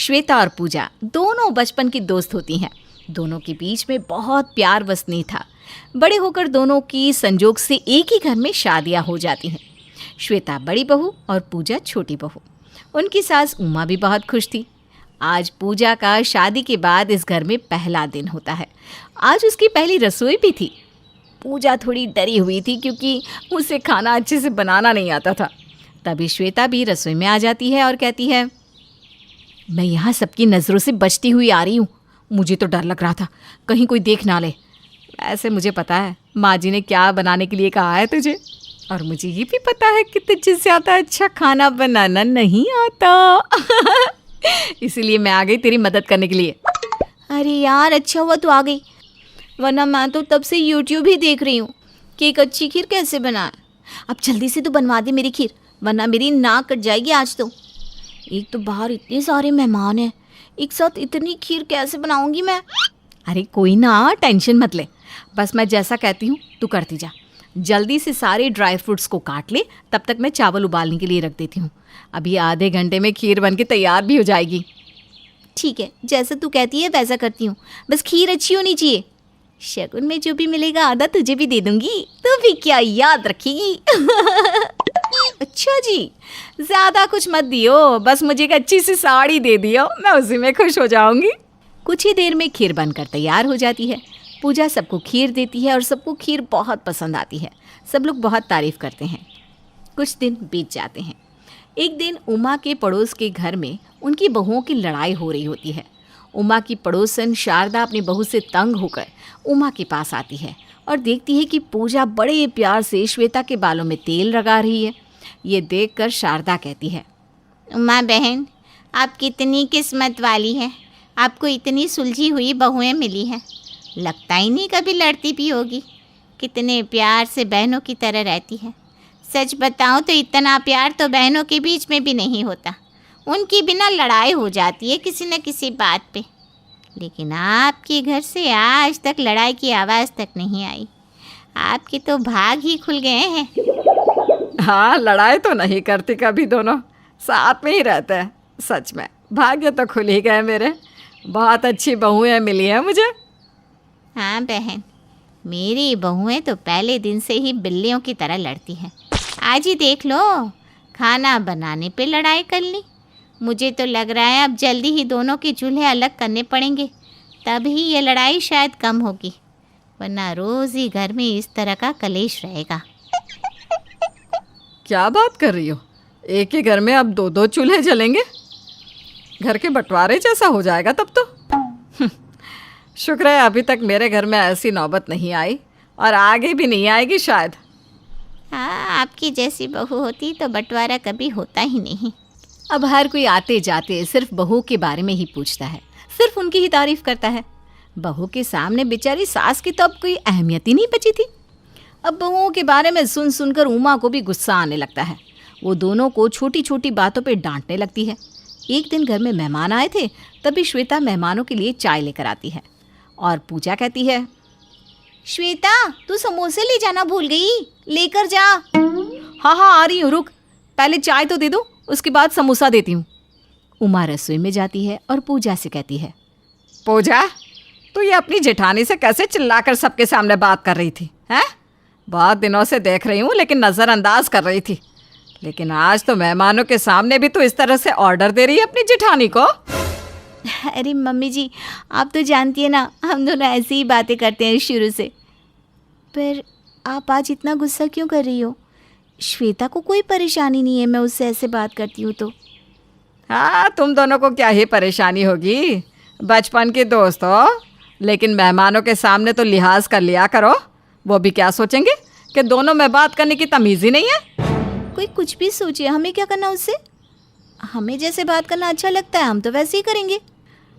श्वेता और पूजा दोनों बचपन की दोस्त होती हैं। दोनों के बीच में बहुत प्यार व स्नेह था। बड़े होकर दोनों की संजोग से एक ही घर में शादियां हो जाती हैं। श्वेता बड़ी बहू और पूजा छोटी बहू। उनकी सास उमा भी बहुत खुश थी। आज पूजा का शादी के बाद इस घर में पहला दिन होता है। आज उसकी पहली रसोई भी थी। पूजा थोड़ी डरी हुई थी क्योंकि उसे खाना अच्छे से बनाना नहीं आता था। तभी श्वेता भी रसोई में आ जाती है और कहती है, मैं यहाँ सबकी नज़रों से बचती हुई आ रही हूँ। मुझे तो डर लग रहा था कहीं कोई देख ना ले। ऐसे मुझे पता है माँ जी ने क्या बनाने के लिए कहा है तुझे, और मुझे ये भी पता है कि तुझे ज़्यादा अच्छा खाना बनाना नहीं आता। इसीलिए मैं आ गई तेरी मदद करने के लिए। अरे यार, अच्छा हुआ तू आ गई, वरना मैं तो तब से यूट्यूब ही देख रही हूँ कि एक अच्छी खीर कैसे बनाए। अब जल्दी से तू बनवा दे मेरी खीर, वरना मेरी नाक कट जाएगी आज तो। एक तो बाहर इतने सारे मेहमान हैं, एक साथ इतनी खीर कैसे बनाऊंगी मैं। अरे कोई ना, टेंशन मत ले। बस मैं जैसा कहती हूँ तू करती जा। जल्दी से सारे ड्राई फ्रूट्स को काट ले, तब तक मैं चावल उबालने के लिए रख देती हूँ। अभी आधे घंटे में खीर बन के तैयार भी हो जाएगी। ठीक है, जैसा तू कहती है वैसा करती हूँ, बस खीर अच्छी होनी चाहिए। शगुन में जो भी मिलेगा आधा तुझे भी दे दूंगी, तू भी क्या याद रखेगी। अच्छा जी, ज़्यादा कुछ मत दियो, बस मुझे एक अच्छी सी साड़ी दे दियो, मैं उसी में खुश हो जाऊंगी। कुछ ही देर में खीर बनकर तैयार हो जाती है। पूजा सबको खीर देती है और सबको खीर बहुत पसंद आती है। सब लोग बहुत तारीफ़ करते हैं। कुछ दिन बीत जाते हैं। एक दिन उमा के पड़ोस के घर में उनकी बहुओं की लड़ाई हो रही होती है। उमा की पड़ोसन शारदा अपनी बहू से तंग होकर उमा के पास आती है और देखती है कि पूजा बड़े प्यार से श्वेता के बालों में तेल लगा रही है। ये देखकर शारदा कहती है, उमा बहन, आप कितनी किस्मत वाली हैं, आपको इतनी सुलझी हुई बहुएं मिली हैं। लगता ही नहीं कभी लड़ती भी होगी, कितने प्यार से बहनों की तरह रहती है। सच बताऊं तो इतना प्यार तो बहनों के बीच में भी नहीं होता, उनकी बिना लड़ाई हो जाती है किसी न किसी बात पे। लेकिन आपके घर से आज तक लड़ाई की आवाज़ तक नहीं आई। आपके तो भाग ही खुल गए हैं। हाँ, लड़ाई तो नहीं करती कभी, दोनों साथ में ही रहते हैं। सच में भाग्य तो खुल ही गए मेरे। बहुत अच्छी बहुएं मिली हैं मुझे। हाँ बहन, मेरी बहुएं तो पहले दिन से ही बिल्लियों की तरह लड़ती हैं। आज ही देख लो, खाना बनाने पे लड़ाई कर ली। मुझे तो लग रहा है अब जल्दी ही दोनों के चूल्हे अलग करने पड़ेंगे, तभी ये लड़ाई शायद कम होगी, वरना रोज़ ही घर में इस तरह का कलेश रहेगा। क्या बात कर रही हो? एक ही घर में अब दो दो चूल्हे जलेंगे? घर के बंटवारे जैसा हो जाएगा तब तो। शुक्र है अभी तक मेरे घर में ऐसी नौबत नहीं आई, और आगे भी नहीं आएगी शायद। हाँ, आपकी जैसी बहू होती तो बंटवारा कभी होता ही नहीं। अब हर कोई आते जाते सिर्फ बहू के बारे में ही पूछता है, सिर्फ उनकी ही तारीफ करता है। बहू के सामने बेचारी सास की तो अब कोई अहमियत ही नहीं बची थी। अब बहुओं के बारे में सुन सुनकर उमा को भी गुस्सा आने लगता है। वो दोनों को छोटी छोटी बातों पे डांटने लगती है। एक दिन घर में मेहमान आए थे, तभी श्वेता मेहमानों के लिए चाय लेकर आती है और पूजा कहती है, श्वेता, तू समोसे ले जाना भूल गई, लेकर जा। हाँ हाँ आ रही हूँ, रुक, पहले चाय तो दे दो, उसके बाद समोसा देती हूँ। उमा रसोई में जाती है और पूजा से कहती है, पूजा, तू ये अपनी जेठानी से कैसे चिल्लाकर सबके सामने बात कर रही थी? हैं? बहुत दिनों से देख रही हूँ, लेकिन नज़रअंदाज कर रही थी। लेकिन आज तो मेहमानों के सामने भी तू इस तरह से ऑर्डर दे रही है अपनी जेठानी को। अरे मम्मी जी, आप तो जानती है ना, हम दोनों ऐसी ही बातें करते हैं शुरू से। पर आप आज इतना गुस्सा क्यों कर रही हो? श्वेता को कोई परेशानी नहीं है, मैं उससे ऐसे बात करती हूँ तो। हाँ, तुम दोनों को क्या ही परेशानी होगी, बचपन के दोस्त हो। लेकिन मेहमानों के सामने तो लिहाज कर लिया करो, वो भी क्या सोचेंगे कि दोनों में बात करने की तमीज़ ही नहीं है। कोई कुछ भी सोचे, हमें क्या करना उससे? हमें जैसे बात करना अच्छा लगता है हम तो वैसे ही करेंगे।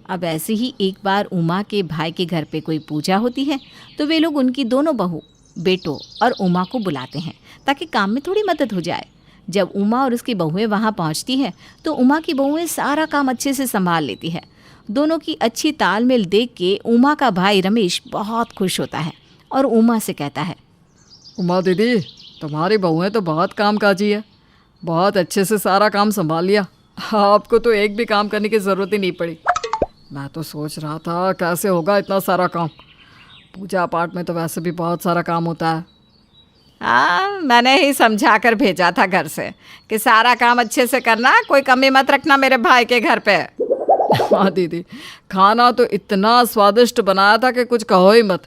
अब ऐसे ही एक बार उमा के भाई के घर पे कोई पूजा होती है, तो वे लोग उनकी दोनों बहू, बेटों और उमा को बुलाते हैं ताकि काम में थोड़ी मदद हो जाए। जब उमा और उसकी बहुएं वहाँ पहुँचती हैं तो उमा की बहुएं सारा काम अच्छे से संभाल लेती है। दोनों की अच्छी तालमेल देख के उमा का भाई रमेश बहुत खुश होता है और उमा से कहता है, उमा दीदी, तुम्हारी बहुएं तो बहुत कामकाजी है, बहुत अच्छे से सारा काम संभाल लिया। आपको तो एक भी काम करने की ज़रूरत ही नहीं पड़ी। मैं तो सोच रहा था कैसे होगा इतना सारा काम। पूजा पाठ में तो वैसे भी बहुत सारा काम होता है। हाँ, मैंने ही समझा कर भेजा था घर से कि सारा काम अच्छे से करना, कोई कमी मत रखना मेरे भाई के घर पे। हाँ दीदी, खाना तो इतना स्वादिष्ट बनाया था कि कुछ कहो ही मत।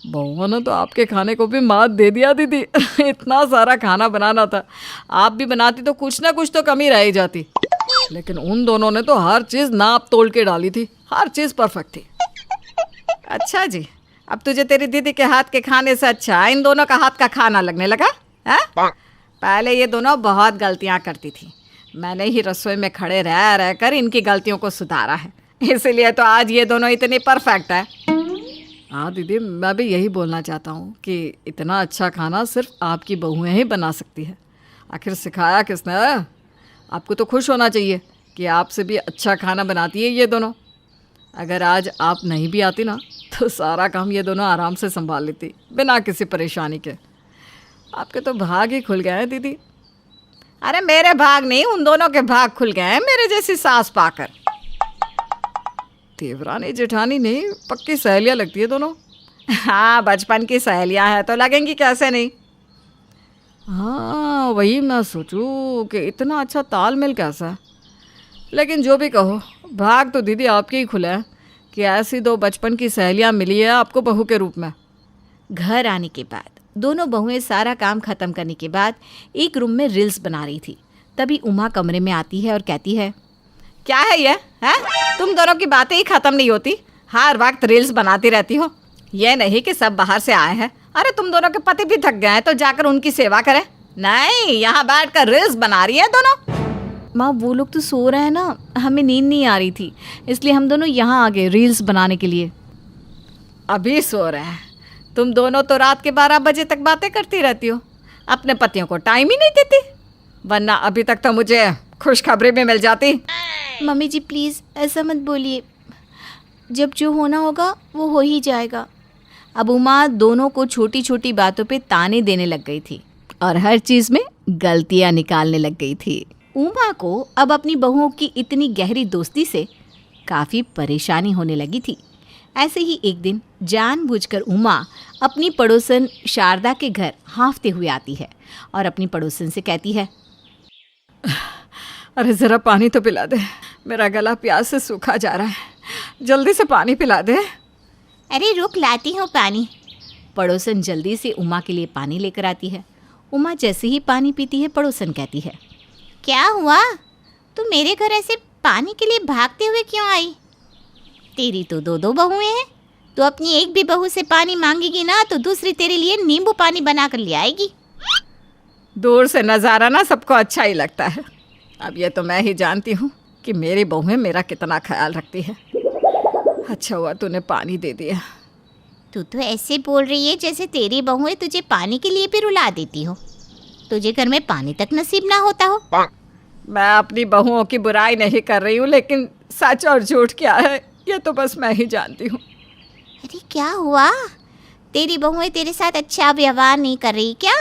बहू ने तो आपके खाने को भी मात दे दिया दीदी। इतना सारा खाना बनाना था, आप भी बनाती तो कुछ ना कुछ तो कमी रह ही जाती। लेकिन उन दोनों ने तो हर चीज़ नाप तोल के डाली थी, हर चीज़ परफेक्ट थी। अच्छा जी, अब तुझे तेरी दीदी के हाथ के खाने से अच्छा इन दोनों का हाथ का खाना लगने लगा है? पहले ये दोनों बहुत गलतियां करती थी, मैंने ही रसोई में खड़े रह रह कर इनकी गलतियों को सुधारा है, इसीलिए तो आज ये दोनों इतनी परफेक्ट है। हाँ दीदी, मैं भी यही बोलना चाहता हूँ कि इतना अच्छा खाना सिर्फ आपकी बहुएं ही बना सकती है। आखिर सिखाया किसने? आपको तो खुश होना चाहिए कि आपसे भी अच्छा खाना बनाती है ये दोनों। अगर आज आप नहीं भी आती ना तो सारा काम ये दोनों आराम से संभाल लेती बिना किसी परेशानी के। आपके तो भाग ही खुल गए हैं दीदी। अरे मेरे भाग नहीं, उन दोनों के भाग खुल गए हैं मेरे जैसी सास पाकर। देवरानी जेठानी नहीं, पक्की सहेलियाँ लगती है दोनों। हाँ, बचपन की सहेलियां हैं तो लगेंगी कैसे नहीं। हाँ, वही मैं सोचूं कि इतना अच्छा तालमेल कैसा है। लेकिन जो भी कहो, भाग तो दीदी आपके ही खुले हैं कि ऐसी दो बचपन की सहेलियाँ मिली है आपको बहू के रूप में। घर आने के बाद दोनों बहुएं सारा काम खत्म करने के बाद एक रूम में रील्स बना रही थी। तभी उमा कमरे में आती है और कहती है, क्या है ये है? तुम दोनों की बातें ही खत्म नहीं होती, हर वक्त रील्स बनाती रहती हो। ये नहीं कि सब बाहर से आए हैं, अरे तुम दोनों के पति भी थक गए हैं तो जाकर उनकी सेवा करें। नहीं, यहाँ बैठकर रील्स बना रही है दोनों। माँ, वो लोग तो सो रहे हैं ना, हमें नींद नहीं आ रही थी, इसलिए हम दोनों यहाँ आ गए रील्स बनाने के लिए। अभी सो रहे हैं? तुम दोनों तो रात के 12 बजे तक बातें करती रहती हो, अपने पतियों को टाइम ही नहीं देती, वरना अभी तक तो मुझे खुशखबरी भी मिल जाती। मम्मी जी प्लीज़ ऐसा मत बोलिए, जब जो होना होगा वो हो ही जाएगा। अब उमा दोनों को छोटी छोटी बातों पे ताने देने लग गई थी और हर चीज़ में गलतियाँ निकालने लग गई थी। उमा को अब अपनी बहुओं की इतनी गहरी दोस्ती से काफ़ी परेशानी होने लगी थी। ऐसे ही एक दिन जानबूझकर उमा अपनी पड़ोसन शारदा के घर हाँफते हुए आती है और अपनी पड़ोसन से कहती है, अरे ज़रा पानी तो पिला दे, मेरा गला प्यास से सूखा जा रहा है, जल्दी से पानी पिला दे। अरे रुक, लाती हूँ पानी। पड़ोसन जल्दी से उमा के लिए पानी लेकर आती है। उमा जैसे ही पानी पीती है, पड़ोसन कहती है, क्या हुआ, तू मेरे घर ऐसे पानी के लिए भागते हुए क्यों आई? तेरी तो दो बहुएं हैं, तो अपनी एक भी बहू से पानी मांगेगी ना तो दूसरी तेरे लिए नींबू पानी बना कर ले आएगी। दूर से नज़ारा ना सबको अच्छा ही लगता है, अब ये तो मैं ही जानती हूँ कि मेरी बहुएं मेरा कितना ख्याल रखती है। अच्छा हुआ तूने पानी दे दिया। तू तो ऐसे बोल रही है जैसे तेरी बहुएं तुझे पानी के लिए भी रुला देती हो, तुझे घर में पानी तक नसीब ना होता हो। मैं अपनी बहुओं की बुराई नहीं कर रही हूँ, लेकिन सच और झूठ क्या है ये तो बस मैं ही जानती हूँ। अरे क्या हुआ, तेरी बहुएं तेरे साथ अच्छा व्यवहार नहीं कर रही क्या?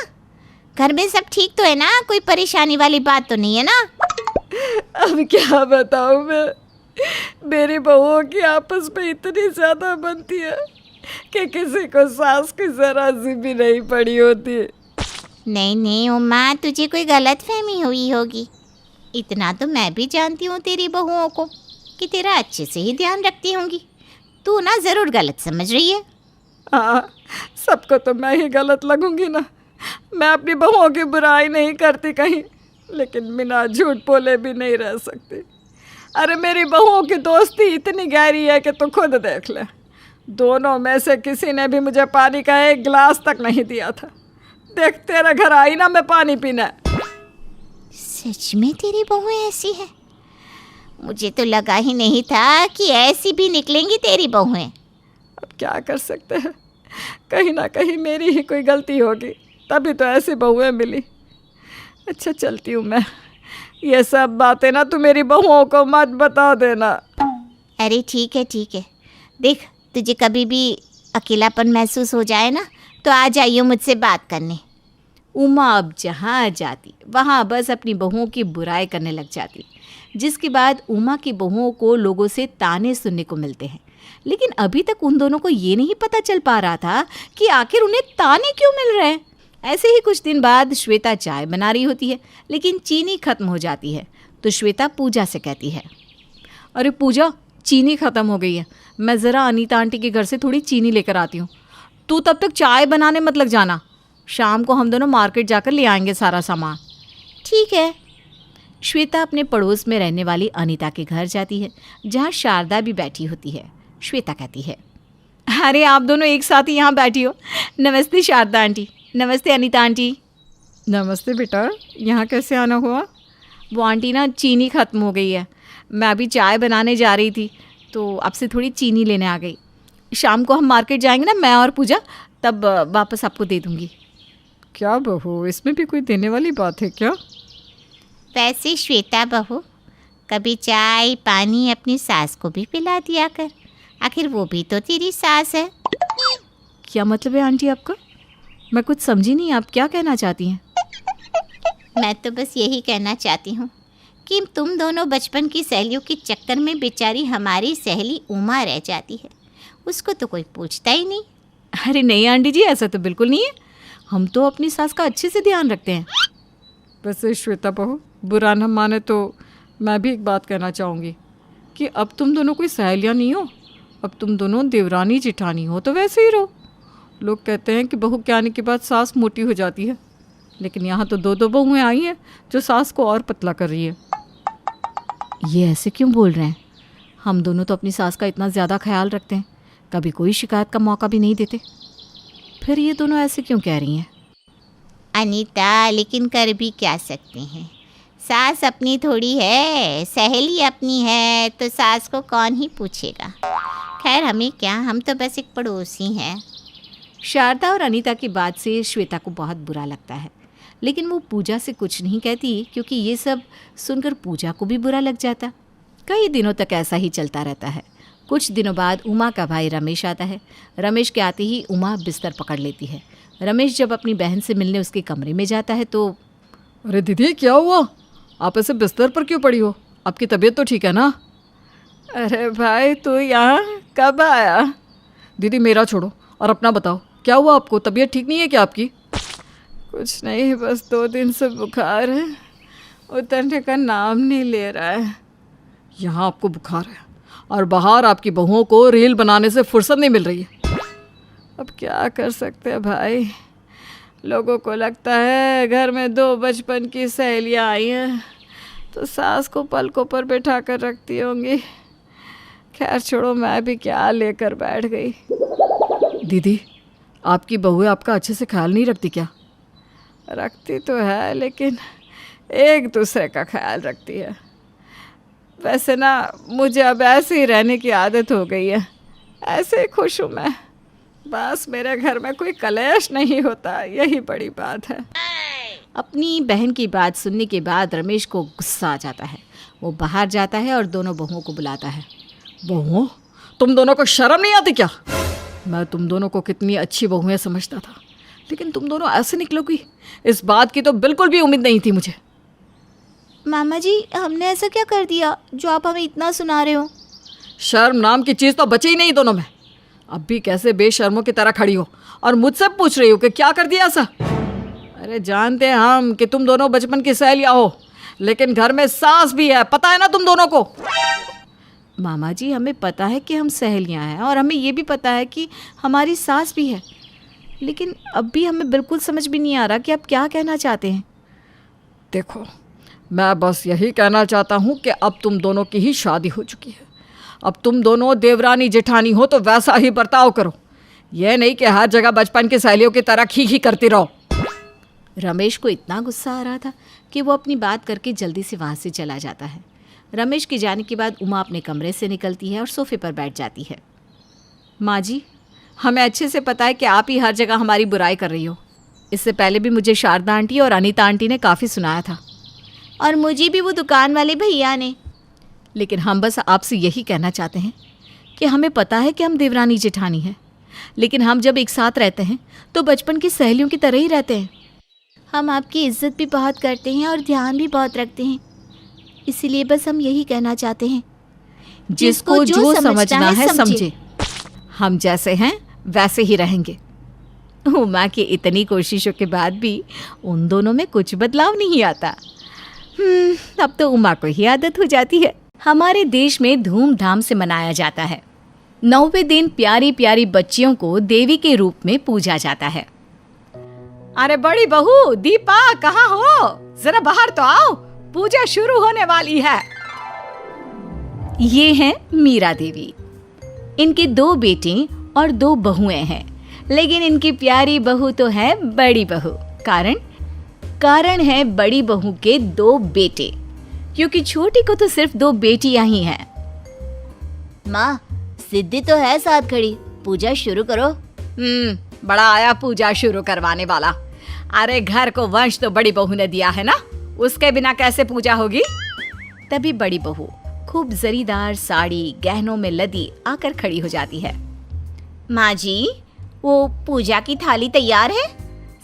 घर में सब ठीक तो है ना, कोई परेशानी वाली बात तो नहीं है ना? अब क्या बताऊँ मैं, मेरी बहुओं की आपस में इतनी ज़्यादा बनती है कि किसी को सास की ज़रा सी भी नहीं पड़ी होती। नहीं नहीं उमा, तुझे कोई गलत फहमी हुई होगी। इतना तो मैं भी जानती हूँ तेरी बहुओं को कि तेरा अच्छे से ही ध्यान रखती होंगी। तू ना ज़रूर गलत समझ रही है। हाँ, सबको तो मैं ही गलत लगूंगी ना। मैं अपनी बहुओं की बुराई नहीं करती कहीं, लेकिन बिना झूठ बोले भी नहीं रह सकती। अरे मेरी बहुओं की दोस्ती इतनी गहरी है कि तू खुद देख ले, दोनों में से किसी ने भी मुझे पानी का एक गिलास तक नहीं दिया था। देख, तेरे घर आई ना मैं पानी पीने। सच में तेरी बहुएं ऐसी है? मुझे तो लगा ही नहीं था कि ऐसी भी निकलेंगी तेरी बहुएं। अब क्या कर सकते हैं, कहीं ना कहीं मेरी ही कोई गलती होगी, तभी तो ऐसी बहुएं मिली। अच्छा चलती हूँ मैं, ये सब बातें ना तू मेरी बहुओं को मत बता देना। अरे ठीक है ठीक है, देख तुझे कभी भी अकेलापन महसूस हो जाए ना तो आ जाइयो मुझसे बात करने। उमा अब जहाँ जाती वहाँ बस अपनी बहुओं की बुराई करने लग जाती। जिसके बाद उमा की बहुओं को लोगों से ताने सुनने को मिलते हैं। लेकिन अभी तक उन दोनों को ये नहीं पता चल पा रहा था कि आखिर उन्हें ताने क्यों मिल रहे हैं। ऐसे ही कुछ दिन बाद श्वेता चाय बना रही होती है, लेकिन चीनी खत्म हो जाती है। तो श्वेता पूजा से कहती है, अरे पूजा, चीनी ख़त्म हो गई है, मैं ज़रा अनीता आंटी के घर से थोड़ी चीनी लेकर आती हूँ। तू तब तक चाय बनाने मत लग जाना, शाम को हम दोनों मार्केट जाकर ले आएंगे सारा सामान। ठीक है। श्वेता अपने पड़ोस में रहने वाली अनीता के घर जाती है, जहाँ शारदा भी बैठी होती है। श्वेता कहती है, अरे आप दोनों एक साथ ही यहाँ बैठी हो। नमस्ते शारदा आंटी। नमस्ते अनीता आंटी। नमस्ते बेटा, यहाँ कैसे आना हुआ? वो आंटी ना, चीनी ख़त्म हो गई है, मैं अभी चाय बनाने जा रही थी तो आपसे थोड़ी चीनी लेने आ गई। शाम को हम मार्केट जाएंगे ना, मैं और पूजा, तब वापस आपको दे दूँगी। क्या बहू, इसमें भी कोई देने वाली बात है क्या? वैसे श्वेता बहू, कभी चाय पानी अपनी सास को भी पिला दिया कर, आखिर वो भी तो तेरी सास है। क्या मतलब है आंटी आपका? मैं कुछ समझी नहीं, आप क्या कहना चाहती हैं? मैं तो बस यही कहना चाहती हूँ कि तुम दोनों बचपन की सहेलियों के चक्कर में बेचारी हमारी सहेली उमा रह जाती है, उसको तो कोई पूछता ही नहीं। अरे नहीं आंटी जी, ऐसा तो बिल्कुल नहीं है, हम तो अपनी सास का अच्छे से ध्यान रखते हैं। वैसे श्वेता बहू, बुरा न माने तो मैं भी एक बात कहना चाहूँगी कि अब तुम दोनों कोई सहेलियाँ नहीं हो, अब तुम दोनों देवरानी जिठानी हो, तो वैसे ही रहो। लोग कहते हैं कि बहू के आने के बाद सास मोटी हो जाती है, लेकिन यहाँ तो दो दो बहुएँ आई हैं जो सास को और पतला कर रही है। ये ऐसे क्यों बोल रहे हैं? हम दोनों तो अपनी सास का इतना ज़्यादा ख्याल रखते हैं, कभी कोई शिकायत का मौका भी नहीं देते, फिर ये दोनों ऐसे क्यों कह रही हैं? अनीता, लेकिन कर भी क्या सकते हैं, सास अपनी थोड़ी है, सहेली अपनी है, तो सास को कौन ही पूछेगा। खैर हमें क्या, हम तो बस एक पड़ोसी हैं। शारदा और अनीता की बात से श्वेता को बहुत बुरा लगता है, लेकिन वो पूजा से कुछ नहीं कहती, क्योंकि ये सब सुनकर पूजा को भी बुरा लग जाता। कई दिनों तक ऐसा ही चलता रहता है। कुछ दिनों बाद उमा का भाई रमेश आता है। रमेश के आते ही उमा बिस्तर पकड़ लेती है। रमेश जब अपनी बहन से मिलने उसके कमरे में जाता है तो, अरे दीदी, क्या हुआ? आप ऐसे बिस्तर पर क्यों पड़ी हो? आपकी तबीयत तो ठीक है ना? अरे भाई, तू यहाँ कब आया? दीदी मेरा छोड़ो और अपना बताओ, क्या हुआ आपको? तबीयत ठीक नहीं है क्या आपकी? कुछ नहीं, बस 2 दिन से बुखार है, उतरने का नाम नहीं ले रहा है। यहाँ आपको बुखार है और बाहर आपकी बहुओं को रील बनाने से फुर्सत नहीं मिल रही है। अब क्या कर सकते हैं भाई, लोगों को लगता है घर में 2 बचपन की सहेलियाँ आई हैं तो सास को पलकों पर बैठा कर रखती होंगी। खैर छोड़ो, मैं भी क्या लेकर बैठ गई। दीदी, आपकी बहुएं आपका अच्छे से ख्याल नहीं रखती क्या? रखती तो है, लेकिन एक दूसरे का ख्याल रखती है। वैसे ना, मुझे अब ऐसे ही रहने की आदत हो गई है, ऐसे ही खुश हूँ मैं। बस मेरे घर में कोई कलेश नहीं होता, यही बड़ी बात है। अपनी बहन की बात सुनने के बाद रमेश को गुस्सा आ जाता है। वो बाहर जाता है और दोनों बहुओं को बुलाता है। बहुओं, तुम दोनों को शर्म नहीं आती क्या? मैं तुम दोनों को कितनी अच्छी बहुएं समझता था, लेकिन तुम दोनों ऐसे निकलोगी, इस बात की तो बिल्कुल भी उम्मीद नहीं थी मुझे। मामा जी, हमने ऐसा क्या कर दिया जो आप हमें इतना सुना रहे हो? शर्म नाम की चीज़ तो बची ही नहीं दोनों में। अब भी कैसे बेशर्मों की तरह खड़ी हो और मुझसे पूछ रही हो कि क्या कर दिया ऐसा? अरे जानते हैं हम कि तुम दोनों बचपन की सहेलियां हो, लेकिन घर में सास भी है, पता है ना तुम दोनों को? मामा जी, हमें पता है कि हम सहेलियां हैं और हमें ये भी पता है कि हमारी सास भी है, लेकिन अब भी हमें बिल्कुल समझ भी नहीं आ रहा कि आप क्या कहना चाहते हैं। देखो, मैं बस यही कहना चाहता हूँ कि अब तुम दोनों की ही शादी हो चुकी है। अब तुम दोनों देवरानी जेठानी हो तो वैसा ही बर्ताव करो, यह नहीं कि हर जगह बचपन की सहेलियों की तरह खी करती रहो। रमेश को इतना गुस्सा आ रहा था कि वो अपनी बात करके जल्दी से वहाँ से चला जाता है। रमेश के जाने के बाद उमा अपने कमरे से निकलती है और सोफे पर बैठ जाती है। माँ जी, हमें अच्छे से पता है कि आप ही हर जगह हमारी बुराई कर रही हो। इससे पहले भी मुझे शारदा आंटी और अनीता आंटी ने काफ़ी सुनाया था, और मुझे भी वो दुकान वाले भैया ने। लेकिन हम बस आपसे यही कहना चाहते हैं कि हमें पता है कि हम देवरानी जेठानी हैं, लेकिन हम जब एक साथ रहते हैं तो बचपन की सहेलियों की तरह ही रहते हैं। हम आपकी इज्जत भी बहुत करते हैं और ध्यान भी बहुत रखते हैं, इसलिए बस हम यही कहना चाहते हैं, जिसको जो समझना है समझे। हम जैसे हैं वैसे ही रहेंगे। उमा की इतनी कोशिशों के बाद भी उन दोनों में कुछ बदलाव नहीं आता। अब तो उमा को ही आदत हो जाती है। हमारे देश में धूमधाम से मनाया जाता है। 9वें दिन प्यारी प्यारी बच्चियों को देवी के रूप में पूजा जाता है। अरे बड़ी बहू दीपा, कहाँ हो? जरा बाहर तो आओ, पूजा शुरू होने वाली है। ये हैं मीरा देवी। इनके 2 बेटे और 2 बहुएं हैं, लेकिन इनकी प्यारी बहू तो है बड़ी बहू। कारण है बड़ी बहू के 2 बेटे, क्योंकि छोटी को तो सिर्फ 2 बेटियां ही हैं। माँ, सिद्धि तो है साथ खड़ी, पूजा शुरू करो। बड़ा आया पूजा शुरू करवाने वाला। अरे घर को वंश तो बड़ी बहू ने दिया है ना, उसके बिना कैसे पूजा होगी? तभी बड़ी बहू खूब जरीदार साड़ी गहनों में लदी आकर खड़ी हो जाती है। माँ जी, वो पूजा की थाली तैयार है?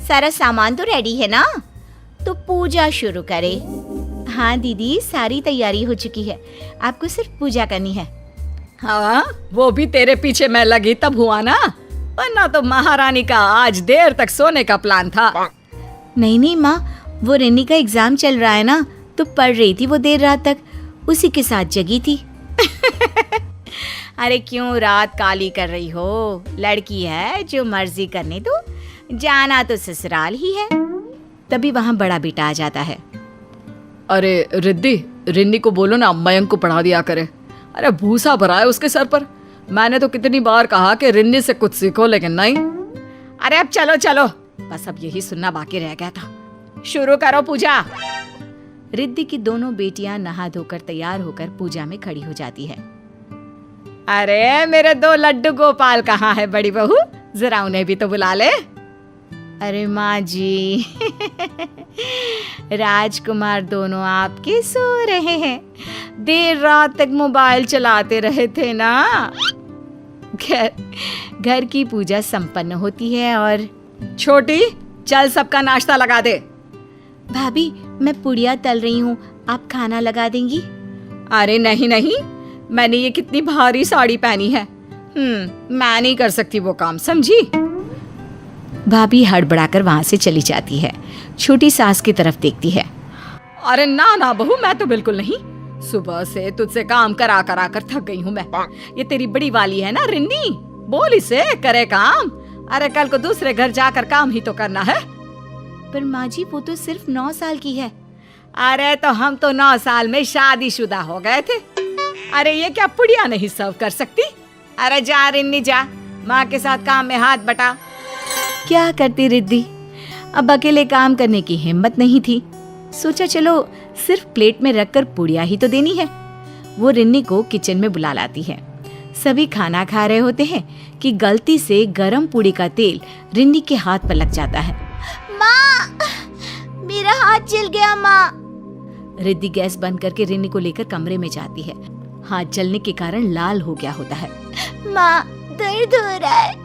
सारा सामान तो रेडी है ना? तो पूजा शुरू करें। हाँ दीदी, सारी तैयारी हो चुकी है, आपको सिर्फ पूजा करनी है। हाँ, वो भी तेरे पीछे मैं लगी तब हुआ ना, वरना तो महारानी का आज देर तक सोने का प्लान था। नहीं माँ, वो रिन्नी का एग्जाम चल रहा है ना, तो पढ़ रही थी वो देर रात तक, उसी के साथ जगी थी। अरे क्यों रात काली कर रही हो? लड़की है, जो मर्जी करने दो, जाना तो ससुराल ही है। तभी वहाँ बड़ा बेटा आ जाता है। अरे रिद्धी, रिन्नी को बोलो ना मयंक को पढ़ा दिया करे। अरे भूसा भरा है उसके सर पर। मैंने तो कितनी बार कहा कि रिन्नी से कुछ सीखो, लेकिन नहीं। अरे अब चलो चलो, बस अब यही सुनना बाकी रह गया था। शुरू करो पूजा। रिद्धि की दोनों बेटियां नहा धोकर तैयार होकर पूजा में खड़ी हो जाती है। अरे मेरे 2 लड्डू गोपाल कहाँ है बड़ी बहू? जरा उन्हें भी तो बुला ले। अरे माँ जी, राजकुमार दोनों आपके सो रहे हैं, देर रात तक मोबाइल चलाते रहे थे ना। घर की पूजा संपन्न होती है और छोटी, चल सबका नाश्ता लगा दे। भाभी, मैं पुड़िया तल रही हूँ, आप खाना लगा देंगी? अरे नहीं नहीं, मैंने ये कितनी भारी साड़ी पहनी है, मैं नहीं कर सकती वो काम, समझी? भाभी हड़बड़ाकर वहां से चली जाती है। छोटी सास की तरफ देखती है। अरे ना ना बहू, मैं तो बिल्कुल नहीं। सुबह से तुझसे काम करा करा कर थक गई हूँ मैं। ये तेरी बड़ी वाली है ना रिन्नी, बोल इसे करे काम। अरे कल को दूसरे घर जाकर काम ही तो करना है। पर माँ जी, वो तो सिर्फ 9 साल की है। अरे तो हम तो 9 साल में शादीशुदा हो गए थे। अरे ये क्या पुड़िया नहीं सर्व कर सकती? अरे जा रिन्नी जा, माँ के साथ काम में हाथ बटा। क्या करती रिद्धि, अब अकेले काम करने की हिम्मत नहीं थी। सोचा चलो सिर्फ प्लेट में रखकर पुड़िया ही तो देनी है। वो रिन्नी को किचन में बुला लाती है। सभी खाना खा रहे होते हैं कि गलती से गरम पूड़ी का तेल रिन्नी के हाथ पर लग जाता है। माँ, मेरा हाथ जल गया माँ। रिद्धि गैस बंद करके रिन्नी को लेकर कमरे में जाती है। हाथ जलने के कारण लाल हो गया होता है। माँ, दर्द हो रहा है।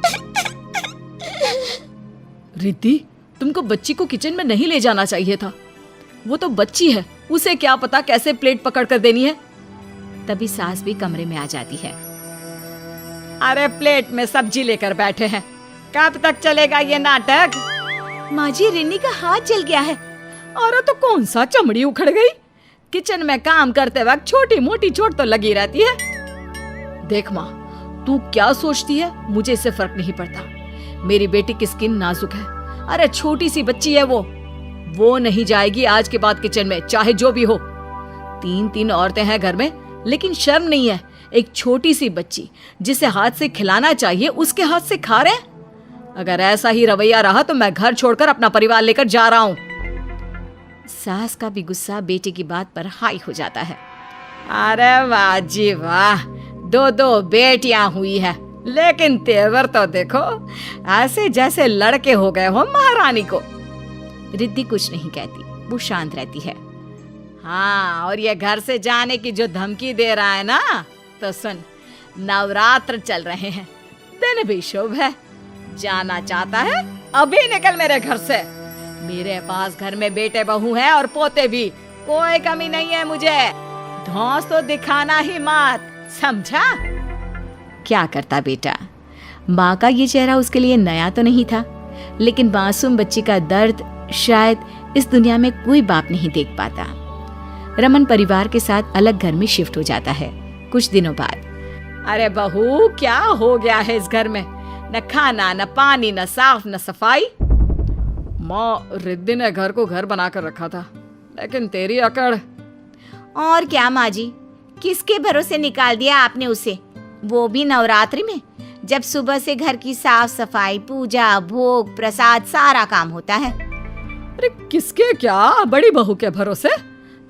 रिद्धि, तुमको बच्ची को किचन में नहीं ले जाना चाहिए था। वो तो बच्ची है, उसे क्या पता कैसे प्लेट पकड़ कर देनी है। तभी सास भी कमरे में आ जाती है। अरे प्लेट में सब्जी लेकर बैठे हैं, कब तक चलेगा ये नाटक? माँ जी, रिन्नी का हाथ जल गया है। और तो कौन सा चमड़ी उखड़ गई? किचन में काम करते वक्त छोटी मोटी चोट तो लगी रहती है। देख माँ, तू क्या सोचती है, मुझे इससे फर्क नहीं पड़ता। मेरी बेटी की स्किन नाजुक है। अरे छोटी सी बच्ची है वो नहीं जाएगी आज के बाद किचन में, चाहे जो भी हो। 3 औरतें हैं घर में, लेकिन शर्म नहीं है। एक छोटी सी बच्ची जिसे हाथ से खिलाना चाहिए, उसके हाथ से खा रहे। अगर ऐसा ही रवैया रहा तो मैं घर छोड़कर अपना परिवार लेकर जा रहा हूँ। सास का भी गुस्सा बेटे की बात पर हाई हो जाता है। अरे वाह जी वाह, 2 बेटियां हुई है, लेकिन तेवर तो देखो, ऐसे जैसे लड़के हो गए हो महारानी को। रिद्धि कुछ नहीं कहती, वो शांत रहती है। हाँ, और ये घर से जाने की जो धमकी दे रहा है ना, तो सुन, नवरात्र चल रहे हैं, दिन भी शुभ है। जाना चाहता है अभी निकल मेरे घर से। मेरे पास घर में बेटे बहू हैं और पोते भी, कोई कमी नहीं है मुझे। धौंस तो दिखाना ही मत, समझा? क्या करता बेटा, माँ का ये चेहरा उसके लिए नया तो नहीं था, लेकिन मासूम बच्ची का दर्द शायद इस दुनिया में कोई बाप नहीं देख पाता। रमन परिवार के साथ अलग घर में शिफ्ट हो जाता है। कुछ दिनों बाद, अरे बहू, क्या हो गया है इस घर में? न खाना, न पानी, न साफ, न सफाई। माँ, रिद्धि ने घर को घर बना कर रखा था, लेकिन तेरी अकड़। और क्या माँ जी, किसके भरोसे निकाल दिया आपने उसे, वो भी नवरात्रि में, जब सुबह से घर की साफ सफाई, पूजा, भोग, प्रसाद सारा काम होता है। अरे किसके क्या, बड़ी बहू के भरोसे?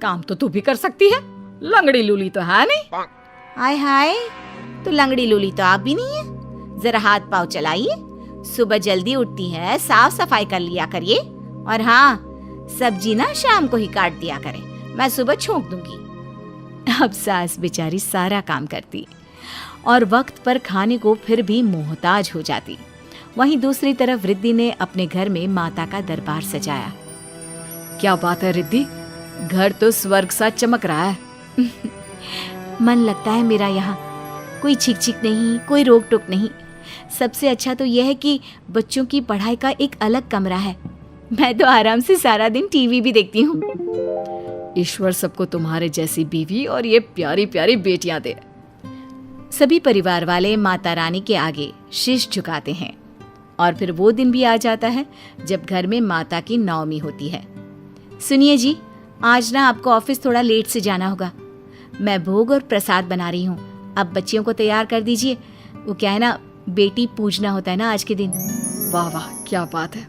काम तो तू भी कर सकती है, लंगड़ी लूली तो है नहीं। हाय हाय, तो लंगड़ी लूली तो आप भी नहीं है। जरा हाथ पाँव चलाइए, सुबह जल्दी उठती है, साफ सफाई कर लिया करिए। और हाँ, सब्जी ना शाम को ही काट दिया करें, मैं सुबह छोंक दूंगी। अब सास बेचारी सारा काम करती और वक्त पर खाने को फिर भी मोहताज हो जाती। वहीं दूसरी तरफ रिद्धि ने अपने घर में माता का दरबार सजाया। क्या बात है रिद्धि, घर तो स्वर्ग सा चमक रहा है। मन लगता है मेरा यहाँ, कोई छिक छिक नहीं, कोई रोक टोक नहीं। सबसे अच्छा तो यह है कि बच्चों की पढ़ाई का एक अलग कमरा है। मैं तो आराम से सारा दिन टीवी भी देखती हूँ। ईश्वर सबको तुम्हारे जैसी बीवी और ये प्यारी प्यारी बेटियां दे। सभी परिवार वाले माता रानी के आगे शीश झुकाते हैं। और फिर वो दिन भी आ जाता है जब घर में माता की नवमी होती है। सुनिए जी, आज ना आपको ऑफिस थोड़ा लेट से जाना होगा। मैं भोग और प्रसाद बना रही हूँ, अब बच्चियों को तैयार कर दीजिए। वो क्या है ना, बेटी पूजना होता है ना आज के दिन। वाह वाह, क्या बात है,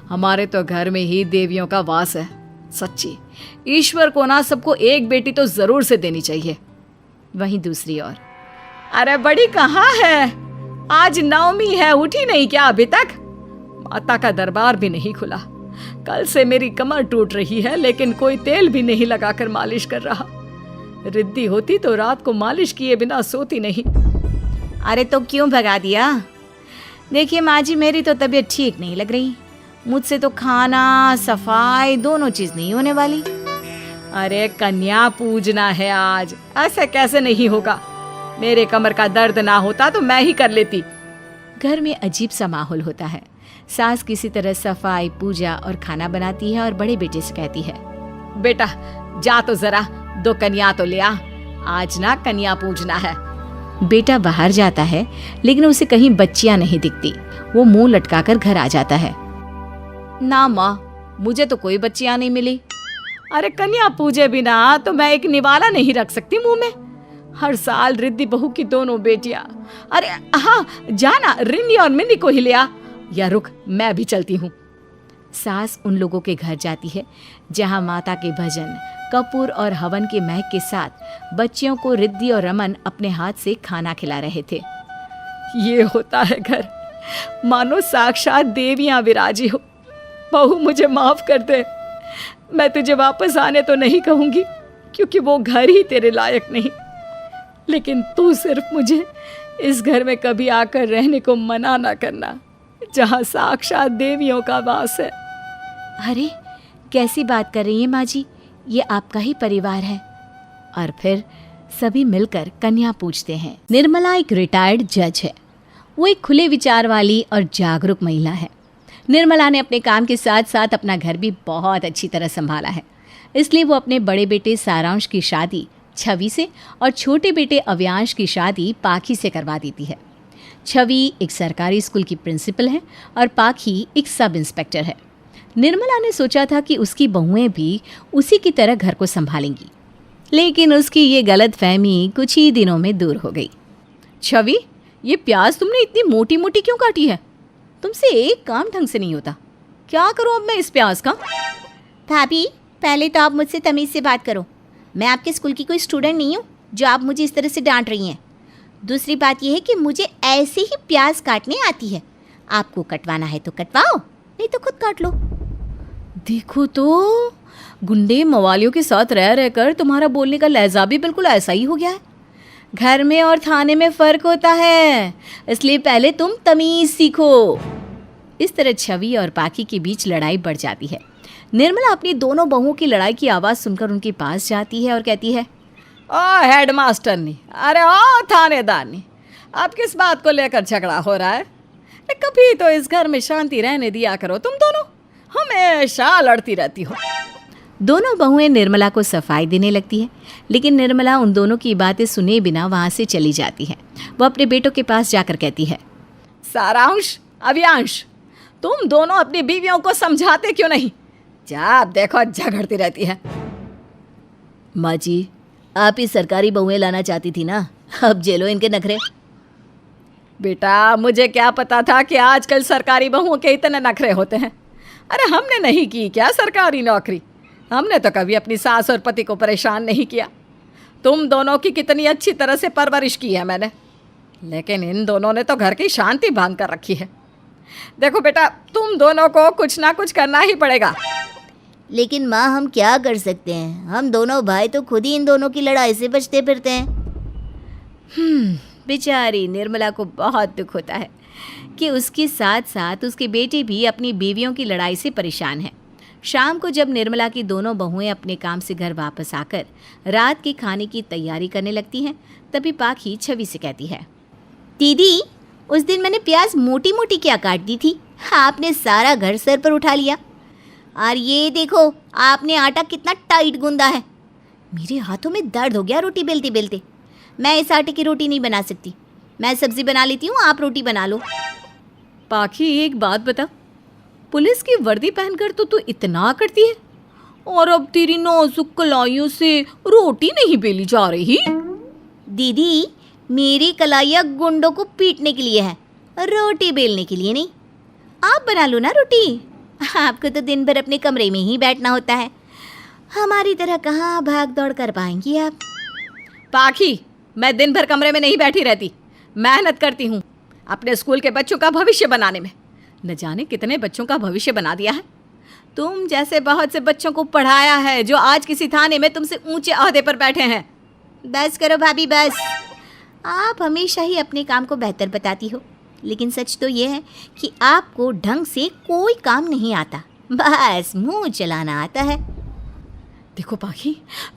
हमारे तो घर में ही देवियों का वास है। सच्ची, ईश्वर को ना सबको एक बेटी तो जरूर से देनी चाहिए। वहीं दूसरी ओर, अरे बड़ी कहाँ है, आज नवमी है, उठी नहीं क्या अभी तक? माता का दरबार भी नहीं खुला। कल से मेरी कमर टूट रही है, लेकिन कोई तेल भी नहीं लगाकर मालिश कर रहा। रिद्धि होती तो रात को मालिश किए बिना सोती नहीं। अरे तो क्यों भगा दिया? देखिए माँ जी, मेरी तो तबीयत ठीक नहीं लग रही, मुझसे तो खाना सफाई दोनों चीज नहीं होने वाली। अरे कन्या पूजना है आज, ऐसे कैसे नहीं होगा? मेरे कमर का दर्द ना होता तो मैं ही कर लेती। घर में अजीब सा माहौल होता है। सास किसी तरह सफाई, पूजा और खाना बनाती है और बड़े बेटे से कहती है, बेटा जा तो जरा 2 कन्या तो ले आ, आज ना कन्या पूजना है। बेटा बाहर जाता है, लेकिन उसे कहीं बच्चियां नहीं दिखती। वो मुंह लटकाकर घर आ जाता है। ना माँ, मुझे तो कोई बच्चियां नहीं मिली। अरे कन्या पूजे बिना तो मैं एक निवाला नहीं रख सकती मुंह में। हर साल रिद्धि बहू की दोनों बेटियां। अरे हाँ, जाना रिंडी और मिंडी को ही ले आ, या रुक, मैं भी चलती हूँ। सास उन लोगों के घर जाती है जहाँ माता के भजन, कपूर और हवन के महक के साथ बच्चियों को रिद्धि और रमन अपने हाथ से खाना खिला रहे थे। ये होता है घर, मानो साक्षात देवियां विराजी हो। बहू मुझे माफ कर दे, मैं तुझे वापस आने तो नहीं कहूंगी, क्योंकि वो घर ही तेरे लायक नहीं। लेकिन तू सिर्फ मुझे इस घर में कभी आकर रहने को मना ना करना, जहाँ साक्षात देवियों का वास है। अरे कैसी बात कर रही है माँ जी, ये आपका ही परिवार है। और फिर सभी मिलकर कन्या पूजते हैं। निर्मला एक रिटायर्ड जज है। वो एक खुले विचार वाली और जागरूक महिला है। निर्मला ने अपने काम के साथ साथ अपना घर भी बहुत अच्छी तरह संभाला है। इसलिए वो अपने बड़े बेटे सारांश की शादी छवि से और छोटे बेटे अव्यांश की शादी पाखी से करवा देती है। छवि एक सरकारी स्कूल की प्रिंसिपल है और पाखी एक सब इंस्पेक्टर है। निर्मला ने सोचा था कि उसकी बहुएं भी उसी की तरह घर को संभालेंगी, लेकिन उसकी ये गलतफहमी कुछ ही दिनों में दूर हो गई। छवि, ये प्याज तुमने इतनी मोटी मोटी क्यों काटी है? तुमसे एक काम ढंग से नहीं होता। क्या करूं अब मैं इस प्याज का? भाभी, पहले तो आप मुझसे तमीज़ से बात करो। मैं आपके स्कूल की कोई स्टूडेंट नहीं हूँ जो आप मुझे इस तरह से डांट रही हैं। दूसरी बात यह है कि मुझे ऐसे ही प्याज काटने आती है। आपको कटवाना है तो कटवाओ, नहीं तो खुद काट लो। देखो तो, गुंडे मवालियों के साथ रह रहकर तुम्हारा बोलने का लहजा भी बिल्कुल ऐसा ही हो गया है। घर में और थाने में फ़र्क होता है, इसलिए पहले तुम तमीज़ सीखो। इस तरह छवि और पाखी के बीच लड़ाई बढ़ जाती है। निर्मला अपनी दोनों बहुओं की लड़ाई की आवाज़ सुनकर उनके पास जाती है और कहती है, ओ हेडमास्टरनी, अरे ओ थानेदारनी, आप किस बात को लेकर झगड़ा हो रहा है? कभी तो इस घर में शांति रहने दिया करो, तुम दोनों हमेशा लड़ती रहती हो। दोनों बहुएं निर्मला को सफाई देने लगती है, लेकिन निर्मला उन दोनों की बातें सुने बिना वहाँ से चली जाती है। वो अपने बेटों के पास जाकर कहती है, सारांश, अव्यांश, तुम दोनों अपनी बीवियों को समझाते क्यों नहीं? जब देखो झगड़ती रहती है। माँ जी, आप ही सरकारी बहुएं लाना चाहती थी ना, अब जेलो इनके नखरे। बेटा, मुझे क्या पता था कि आजकल सरकारी बहुओं के इतने नखरे होते हैं। अरे हमने नहीं की क्या सरकारी नौकरी? हमने तो कभी अपनी सास और पति को परेशान नहीं किया। तुम दोनों की कितनी अच्छी तरह से परवरिश की है मैंने, लेकिन इन दोनों ने तो घर की शांति भंग कर रखी है। देखो बेटा, तुम दोनों को कुछ ना कुछ करना ही पड़ेगा। लेकिन माँ, हम क्या कर सकते हैं? हम दोनों भाई तो खुद ही इन दोनों की लड़ाई से बचते फिरते हैं। बेचारी निर्मला को बहुत दुख होता है कि उसके साथ साथ उसके बेटे भी अपनी बीवियों की लड़ाई से परेशान हैं। शाम को जब निर्मला की दोनों बहुएं अपने काम से घर वापस आकर रात के खाने की तैयारी करने लगती हैं, तभी पाखी छवि से कहती है, दीदी, उस दिन मैंने प्याज मोटी मोटी क्या काट दी थी, आपने सारा घर सर पर उठा लिया। और ये देखो, आपने आटा कितना टाइट गूंदा है। मेरे हाथों में दर्द हो गया रोटी बेलते बेलते। मैं इस आटे की रोटी नहीं बना सकती। मैं सब्जी बना लेती हूँ, आप रोटी बना लो। पाखी, एक बात बता, पुलिस की वर्दी पहनकर तो तू इतना करती है, और अब तेरी नाजुक कलाइयों से रोटी नहीं बेली जा रही? दीदी, मेरी कलाइयाँ गुंडों को पीटने के लिए है, रोटी बेलने के लिए नहीं। आप बना लो ना रोटी। आपको तो दिन भर अपने कमरे में ही बैठना होता है, हमारी तरह कहाँ भाग दौड़ कर पाएंगी आप। पाखी, मैं दिन भर कमरे में नहीं बैठी रहती, मेहनत करती हूँ अपने स्कूल के बच्चों का भविष्य बनाने में। न जाने कितने बच्चों का भविष्य बना दिया है। तुम जैसे बहुत से बच्चों को पढ़ाया है जो आज किसी थाने में तुमसे ऊंचे ओहदे पर बैठे हैं। बस करो भाभी, बस। आप हमेशा ही अपने काम को बेहतर बताती हो, लेकिन सच तो ये है कि आपको ढंग से कोई काम नहीं आता, बस मुंह चलाना आता है। देखो पाखी,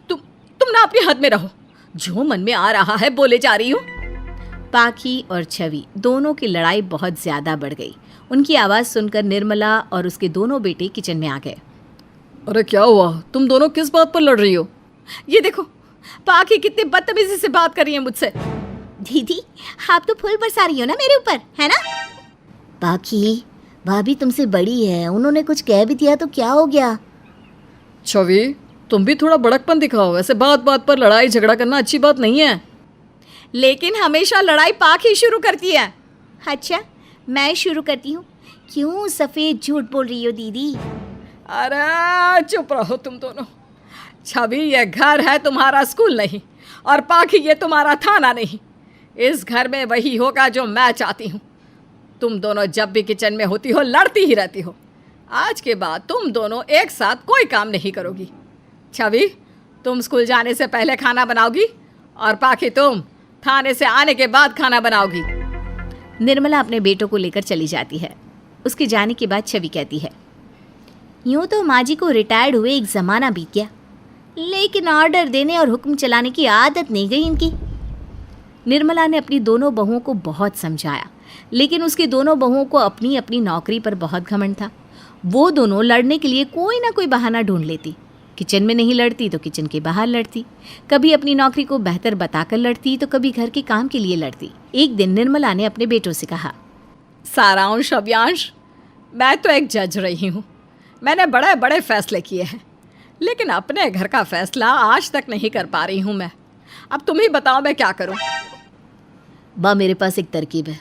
तुम ना अपनी हद में रहो, जो मन में आ रहा है बोले जा रही हूँ। पाखी और छवि दोनों की लड़ाई बहुत ज़्यादा बढ़ गई। उनकी आवाज़ सुनकर निर्मला और उसके दोनों बेटे किचन में आ गए। अरे क्या हुआ? तुम दोनों किस बात पर लड़ रही हो? ये देखो, पाखी कितनी बदतमीजी से बात कर रही है मुझसे। दीदी, आप तो फूल बरसा रही हो ना मेरे ऊपर, है ना? पाखी, भाभी तुमसे बड़ी है, उन्होंने कुछ कह भी दिया तो क्या हो गया? छवि, तुम भी थोड़ा बड़कपन दिखाओ। ऐसे बात बात पर लड़ाई झगड़ा करना अच्छी बात नहीं है। लेकिन हमेशा लड़ाई पाखी शुरू करती है। अच्छा, मैं शुरू करती हूँ? क्यों सफ़ेद झूठ बोल रही हो दीदी? अरे चुप रहो तुम दोनों। छवि, ये घर है तुम्हारा स्कूल नहीं, और पाखी ये तुम्हारा थाना नहीं। इस घर में वही होगा जो मैं चाहती हूँ। तुम दोनों जब भी किचन में होती हो लड़ती ही रहती हो। आज के बाद तुम दोनों एक साथ कोई काम नहीं करोगी। छवि, तुम स्कूल जाने से पहले खाना बनाओगी, और पाखी तुम थाने से आने के बाद खाना बनाओगी। निर्मला अपने बेटों को लेकर चली जाती है। उसके जाने के बाद छवि कहती है, यूँ तो माँ जी को रिटायर्ड हुए एक ज़माना बीत गया, लेकिन ऑर्डर देने और हुक्म चलाने की आदत नहीं गई इनकी। निर्मला ने अपनी दोनों बहुओं को बहुत समझाया, लेकिन उसकी दोनों बहुओं को अपनी अपनी नौकरी पर बहुत घमंड था। वो दोनों लड़ने के लिए कोई ना कोई बहाना ढूंढ लेती। किचन में नहीं लड़ती तो किचन के बाहर लड़ती, कभी अपनी नौकरी को बेहतर बताकर लड़ती तो कभी घर के काम के लिए लड़ती। एक दिन निर्मला ने अपने बेटों से कहा, सारांश, अव्यांश, मैं तो एक जज रही हूँ। मैंने बड़े बड़े फैसले किए हैं, लेकिन अपने घर का फैसला आज तक नहीं कर पा रही हूँ मैं। अब तुम ही बताओ मैं क्या करूँ। बा, मेरे पास एक तरकीब है।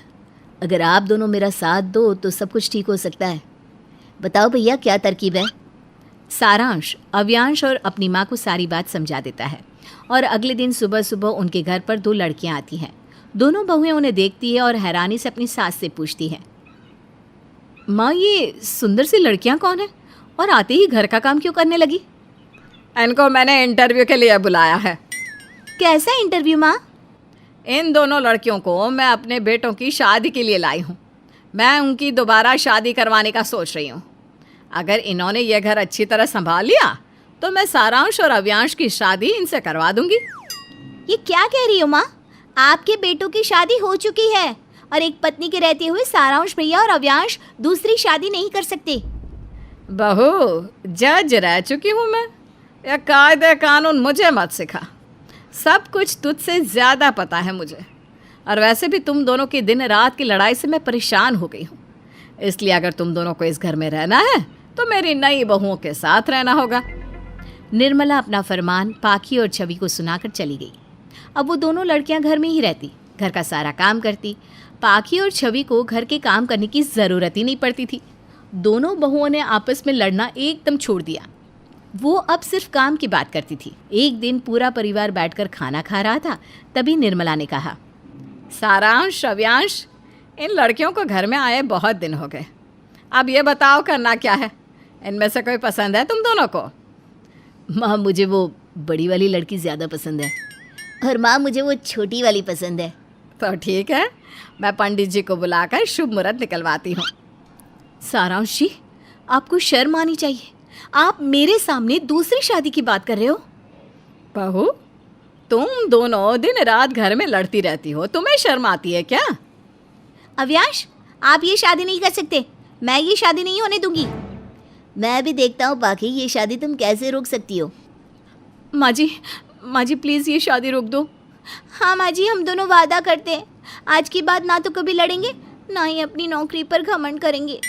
अगर आप दोनों मेरा साथ दो तो सब कुछ ठीक हो सकता है। बताओ भैया, क्या तरकीब है? सारांश अव्यांश और अपनी माँ को सारी बात समझा देता है, और अगले दिन सुबह सुबह उनके घर पर दो लड़कियाँ आती हैं। दोनों बहुएं उन्हें देखती है और हैरानी से अपनी सास से पूछती हैं, माँ, ये सुंदर सी लड़कियाँ कौन हैं और आते ही घर का काम क्यों करने लगी? इनको मैंने इंटरव्यू के लिए बुलाया है। कैसा इंटरव्यू माँ? इन दोनों लड़कियों को मैं अपने बेटों की शादी के लिए लाई हूँ। मैं उनकी दोबारा शादी करवाने का सोच रही हूँ। अगर इन्होंने ये घर अच्छी तरह संभाल लिया तो मैं सारांश और अव्यांश की शादी इनसे करवा दूंगी। ये क्या कह रही हो माँ? आपके बेटों की शादी हो चुकी है और एक पत्नी के रहते हुए सारांश भैया और अव्यांश दूसरी शादी नहीं कर सकते। बहू, जज रह चुकी हूँ मैं। यह कायदे कानून मुझे मत सिखा। सब कुछ तुझसे ज़्यादा पता है मुझे। और वैसे भी तुम दोनों की दिन रात की लड़ाई से मैं परेशान हो गई हूँ। इसलिए अगर तुम दोनों को इस घर में रहना है तो मेरी नई बहुओं के साथ रहना होगा। निर्मला अपना फरमान पाखी और छवि को सुनाकर चली गई। अब वो दोनों लड़कियां घर में ही रहती, घर का सारा काम करती। पाखी और छवि को घर के काम करने की ज़रूरत ही नहीं पड़ती थी। दोनों बहुओं ने आपस में लड़ना एकदम छोड़ दिया। वो अब सिर्फ काम की बात करती थी। एक दिन पूरा परिवार बैठकर खाना खा रहा था, तभी निर्मला ने कहा, सारांश, अव्यांश, इन लड़कियों को घर में आए बहुत दिन हो गए। अब ये बताओ करना क्या है? इनमें से कोई पसंद है तुम दोनों को? माँ मुझे वो बड़ी वाली लड़की ज़्यादा पसंद है। और माँ मुझे वो छोटी वाली पसंद है। तो ठीक है, मैं पंडित जी को बुलाकर शुभ मुहूर्त निकलवाती हूँ। सारांश जी, आपको शर्म आनी चाहिए। आप मेरे सामने दूसरी शादी की बात कर रहे हो। बहू, तुम दोनों दिन रात घर में लड़ती रहती हो, तुम्हें शर्म आती है क्या? अव्यांश, आप ये शादी नहीं कर सकते। मैं ये शादी नहीं होने दूंगी। मैं भी देखता हूँ पाखी, ये शादी तुम कैसे रोक सकती हो। माँ जी प्लीज़ ये शादी रोक दो। हाँ माँ जी, हम दोनों वादा करते हैं, आज की बात ना तो कभी लड़ेंगे, ना ही अपनी नौकरी पर घमंड करेंगे।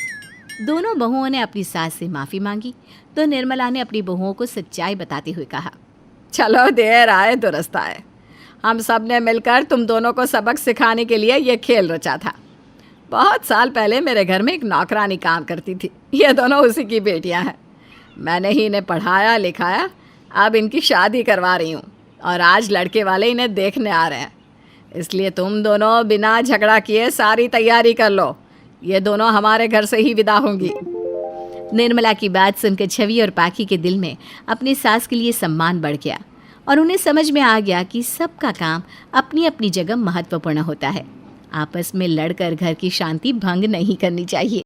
दोनों बहुओं ने अपनी सास से माफ़ी मांगी तो निर्मला ने अपनी बहुओं को सच्चाई बताते हुए कहा, चलो, देर आए दुरुस्त आए। हम सब ने मिलकर तुम दोनों को सबक सिखाने के लिए ये खेल रचा था। बहुत साल पहले मेरे घर में एक नौकरानी काम करती थी। ये दोनों उसी की बेटियां हैं। मैंने ही इन्हें पढ़ाया लिखाया, अब इनकी शादी करवा रही हूँ और आज लड़के वाले इन्हें देखने आ रहे हैं। इसलिए तुम दोनों बिना झगड़ा किए सारी तैयारी कर लो। ये दोनों हमारे घर से ही विदा होंगी। निर्मला की बात सुनकर छवि और पाखी के दिल में अपनी सास के लिए सम्मान बढ़ गया और उन्हें समझ में आ गया कि सबका काम अपनी अपनी जगह महत्वपूर्ण होता है। आपस में लड़कर घर की शांति भंग नहीं करनी चाहिए।